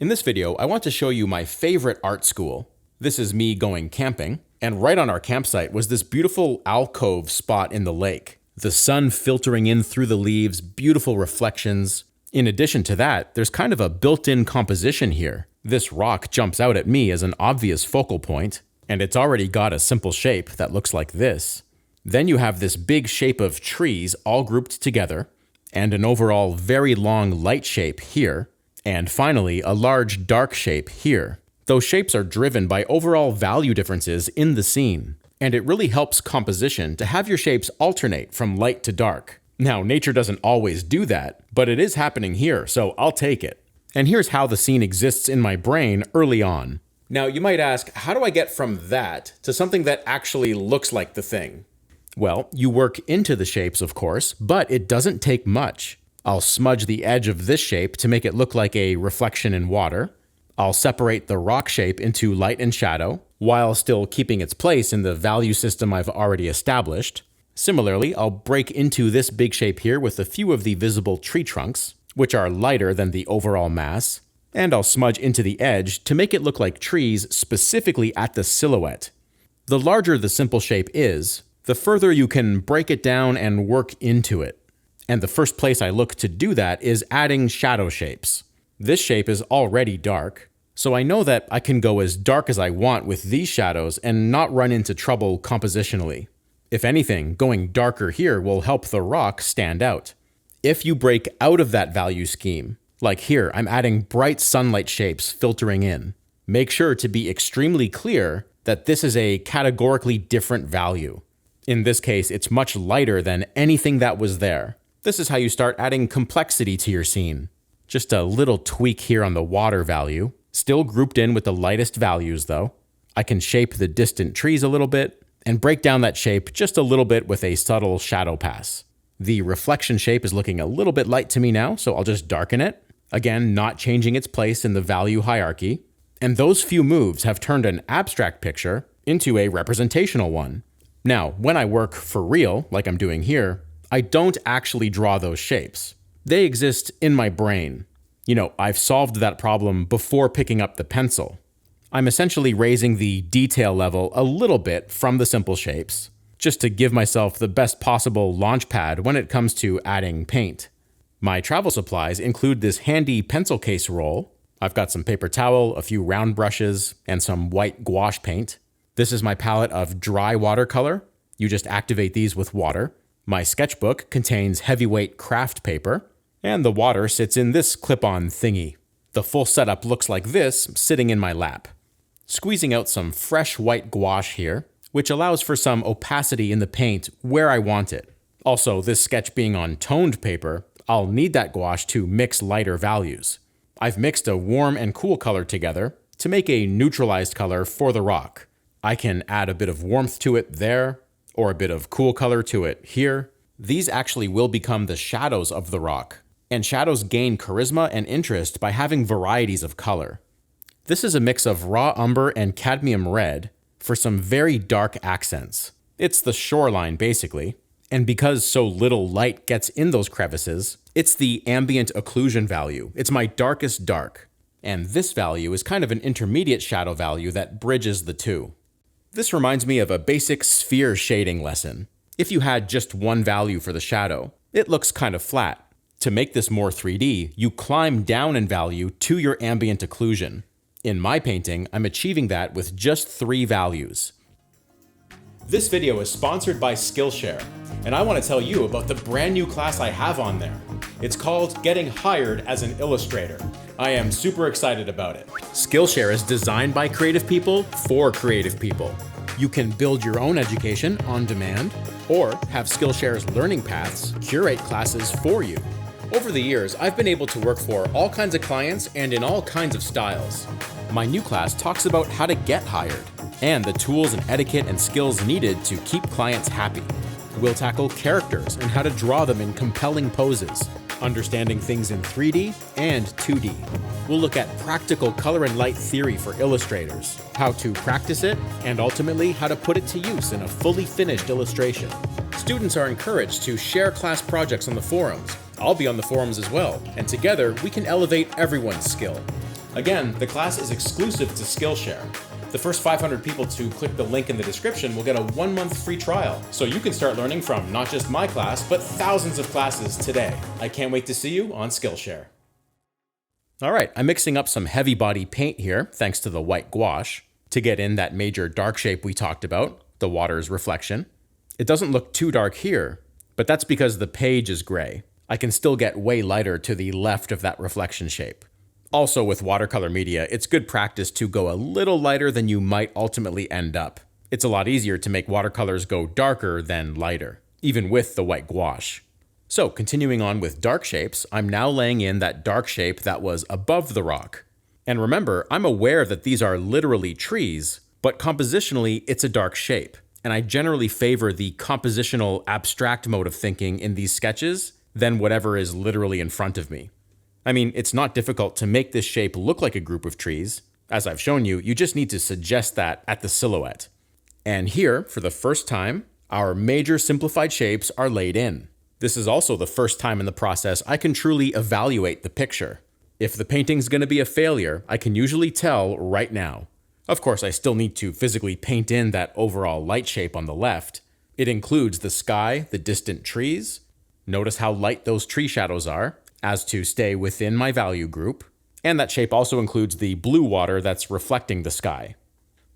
In this video, I want to show you my favorite art school. This is me going camping, and right on our campsite was this beautiful alcove spot in the lake. The sun filtering in through the leaves, beautiful reflections. In addition to that, there's kind of a built-in composition here. This rock jumps out at me as an obvious focal point, and it's already got a simple shape that looks like this. Then you have this big shape of trees all grouped together, and an overall very long light shape here. And finally, a large dark shape here. Those shapes are driven by overall value differences in the scene, and it really helps composition to have your shapes alternate from light to dark. Now, nature doesn't always do that, but it is happening here, so I'll take it. And here's how the scene exists in my brain early on. Now, you might ask, how do I get from that to something that actually looks like the thing? Well, you work into the shapes, of course, but it doesn't take much. I'll smudge the edge of this shape to make it look like a reflection in water. I'll separate the rock shape into light and shadow, while still keeping its place in the value system I've already established. Similarly, I'll break into this big shape here with a few of the visible tree trunks, which are lighter than the overall mass, and I'll smudge into the edge to make it look like trees specifically at the silhouette. The larger the simple shape is, the further you can break it down and work into it. And the first place I look to do that is adding shadow shapes. This shape is already dark, so I know that I can go as dark as I want with these shadows and not run into trouble compositionally. If anything, going darker here will help the rock stand out. If you break out of that value scheme, like here, I'm adding bright sunlight shapes filtering in. Make sure to be extremely clear that this is a categorically different value. In this case, it's much lighter than anything that was there. This is how you start adding complexity to your scene. Just a little tweak here on the water value, still grouped in with the lightest values though. I can shape the distant trees a little bit and break down that shape just a little bit with a subtle shadow pass. The reflection shape is looking a little bit light to me now, so I'll just darken it. Again, not changing its place in the value hierarchy. And those few moves have turned an abstract picture into a representational one. Now, when I work for real, like I'm doing here, I don't actually draw those shapes. They exist in my brain. I've solved that problem before picking up the pencil. I'm essentially raising the detail level a little bit from the simple shapes, just to give myself the best possible launch pad when it comes to adding paint. My travel supplies include this handy pencil case roll. I've got some paper towel, a few round brushes, and some white gouache paint. This is my palette of dry watercolor. You just activate these with water. My sketchbook contains heavyweight craft paper, and the water sits in this clip-on thingy. The full setup looks like this, sitting in my lap. Squeezing out some fresh white gouache here, which allows for some opacity in the paint where I want it. Also, this sketch being on toned paper, I'll need that gouache to mix lighter values. I've mixed a warm and cool color together to make a neutralized color for the rock. I can add a bit of warmth to it there, or a bit of cool color to it here. These actually will become the shadows of the rock, and shadows gain charisma and interest by having varieties of color. This is a mix of raw umber and cadmium red for some very dark accents. It's the shoreline basically, and because so little light gets in those crevices, it's the ambient occlusion value. It's my darkest dark, and this value is kind of an intermediate shadow value that bridges the two. This reminds me of a basic sphere shading lesson. If you had just one value for the shadow, it looks kind of flat. To make this more 3D, you climb down in value to your ambient occlusion. In my painting, I'm achieving that with just 3 values. This video is sponsored by Skillshare, and I want to tell you about the brand new class I have on there. It's called Getting Hired as an Illustrator. I am super excited about it. Skillshare is designed by creative people for creative people. You can build your own education on demand, or have Skillshare's learning paths curate classes for you. Over the years, I've been able to work for all kinds of clients and in all kinds of styles. My new class talks about how to get hired, and the tools and etiquette and skills needed to keep clients happy. We'll tackle characters and how to draw them in compelling poses, understanding things in 3D and 2D. We'll look at practical color and light theory for illustrators, how to practice it, and ultimately how to put it to use in a fully finished illustration. Students are encouraged to share class projects on the forums. I'll be on the forums as well, and together we can elevate everyone's skill. Again, the class is exclusive to Skillshare. The first 500 people to click the link in the description will get a 1-month free trial, so you can start learning from not just my class, but thousands of classes today. I can't wait to see you on Skillshare. All right, I'm mixing up some heavy body paint here, thanks to the white gouache, to get in that major dark shape we talked about, the water's reflection. It doesn't look too dark here, but that's because the page is gray. I can still get way lighter to the left of that reflection shape. Also, with watercolor media, it's good practice to go a little lighter than you might ultimately end up. It's a lot easier to make watercolors go darker than lighter, even with the white gouache. So, continuing on with dark shapes, I'm now laying in that dark shape that was above the rock. And remember, I'm aware that these are literally trees, but compositionally, it's a dark shape. And I generally favor the compositional abstract mode of thinking in these sketches than whatever is literally in front of me. I mean, it's not difficult to make this shape look like a group of trees. As I've shown you, you just need to suggest that at the silhouette. And here, for the first time, our major simplified shapes are laid in. This is also the first time in the process I can truly evaluate the picture. If the painting's going to be a failure, I can usually tell right now. Of course, I still need to physically paint in that overall light shape on the left. It includes the sky, the distant trees. Notice how light those tree shadows are, as to stay within my value group. And that shape also includes the blue water that's reflecting the sky.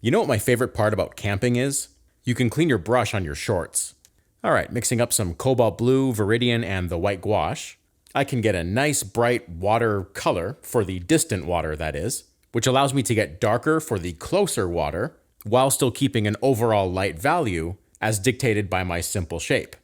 You know what my favorite part about camping is? You can clean your brush on your shorts. All right, mixing up some cobalt blue, Viridian, and the white gouache, I can get a nice bright water color for the distant water, that is, which allows me to get darker for the closer water while still keeping an overall light value as dictated by my simple shape.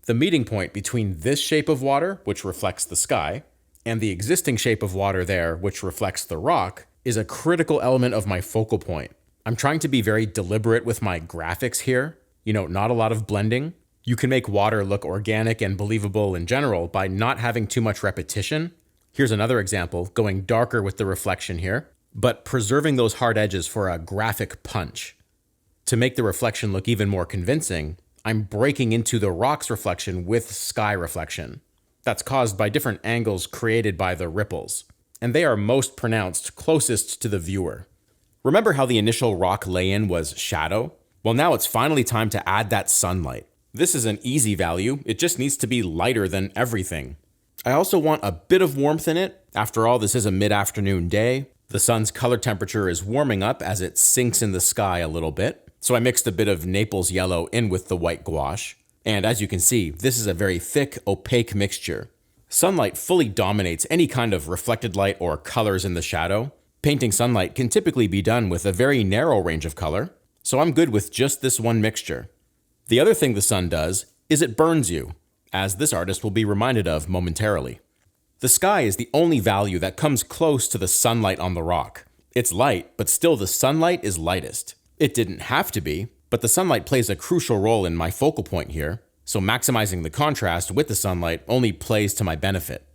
The meeting point between this shape of water, which reflects the sky, and the existing shape of water there, which reflects the rock, is a critical element of my focal point. I'm trying to be very deliberate with my graphics here, not a lot of blending. You can make water look organic and believable in general by not having too much repetition. Here's another example, going darker with the reflection here, but preserving those hard edges for a graphic punch. To make the reflection look even more convincing, I'm breaking into the rock's reflection with sky reflection. That's caused by different angles created by the ripples, and they are most pronounced closest to the viewer. Remember how the initial rock lay-in was shadow? Well, now it's finally time to add that sunlight. This is an easy value, it just needs to be lighter than everything. I also want a bit of warmth in it. After all, this is a mid-afternoon day. The sun's color temperature is warming up as it sinks in the sky a little bit. So I mixed a bit of Naples yellow in with the white gouache. And as you can see, this is a very thick, opaque mixture. Sunlight fully dominates any kind of reflected light or colors in the shadow. Painting sunlight can typically be done with a very narrow range of color, so I'm good with just this one mixture. The other thing the sun does is it burns you, as this artist will be reminded of momentarily. The sky is the only value that comes close to the sunlight on the rock. It's light, but still the sunlight is lightest. It didn't have to be, but the sunlight plays a crucial role in my focal point here, so maximizing the contrast with the sunlight only plays to my benefit.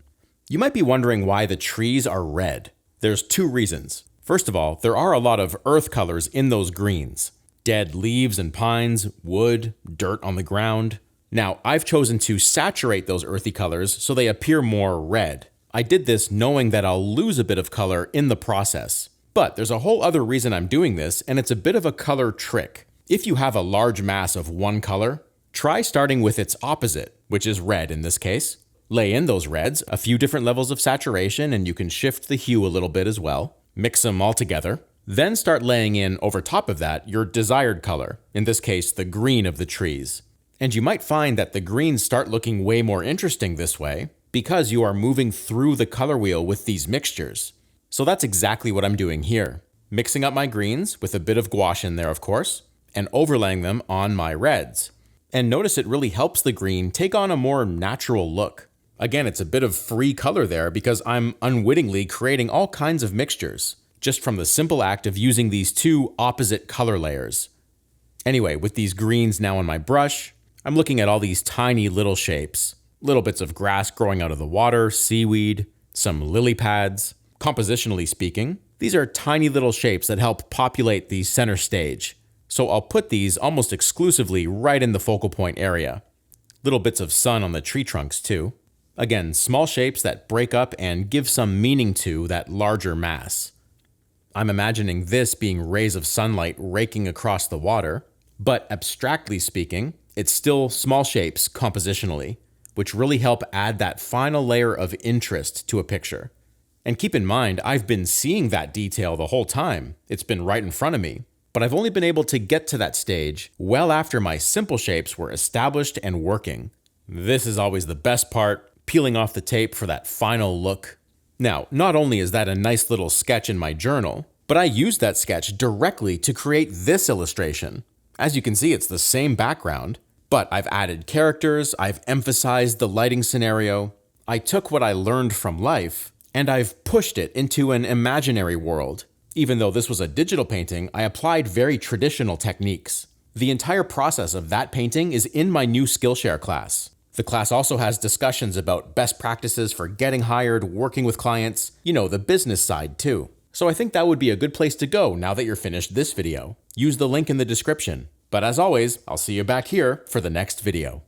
You might be wondering why the trees are red. There's two reasons. First of all, there are a lot of earth colors in those greens. Dead leaves and pines, wood, dirt on the ground. Now, I've chosen to saturate those earthy colors so they appear more red. I did this knowing that I'll lose a bit of color in the process. But there's a whole other reason I'm doing this, and it's a bit of a color trick. If you have a large mass of one color, try starting with its opposite, which is red in this case. Lay in those reds, a few different levels of saturation, and you can shift the hue a little bit as well. Mix them all together. Then start laying in, over top of that, your desired color, in this case, the green of the trees. And you might find that the greens start looking way more interesting this way, because you are moving through the color wheel with these mixtures. So that's exactly what I'm doing here. Mixing up my greens, with a bit of gouache in there of course, and overlaying them on my reds. And notice it really helps the green take on a more natural look. Again, it's a bit of free color there because I'm unwittingly creating all kinds of mixtures, just from the simple act of using these two opposite color layers. Anyway, with these greens now on my brush, I'm looking at all these tiny little shapes. Little bits of grass growing out of the water, seaweed, some lily pads. Compositionally speaking, these are tiny little shapes that help populate the center stage. So I'll put these almost exclusively right in the focal point area. Little bits of sun on the tree trunks too. Again, small shapes that break up and give some meaning to that larger mass. I'm imagining this being rays of sunlight raking across the water, but abstractly speaking, it's still small shapes compositionally, which really help add that final layer of interest to a picture. And keep in mind, I've been seeing that detail the whole time. It's been right in front of me. But I've only been able to get to that stage well after my simple shapes were established and working. This is always the best part, peeling off the tape for that final look. Now, not only is that a nice little sketch in my journal, but I used that sketch directly to create this illustration. As you can see, it's the same background, but I've added characters, I've emphasized the lighting scenario. I took what I learned from life, and I've pushed it into an imaginary world. Even though this was a digital painting, I applied very traditional techniques. The entire process of that painting is in my new Skillshare class. The class also has discussions about best practices for getting hired, working with clients, the business side too. So I think that would be a good place to go now that you're finished this video. Use the link in the description. But as always, I'll see you back here for the next video.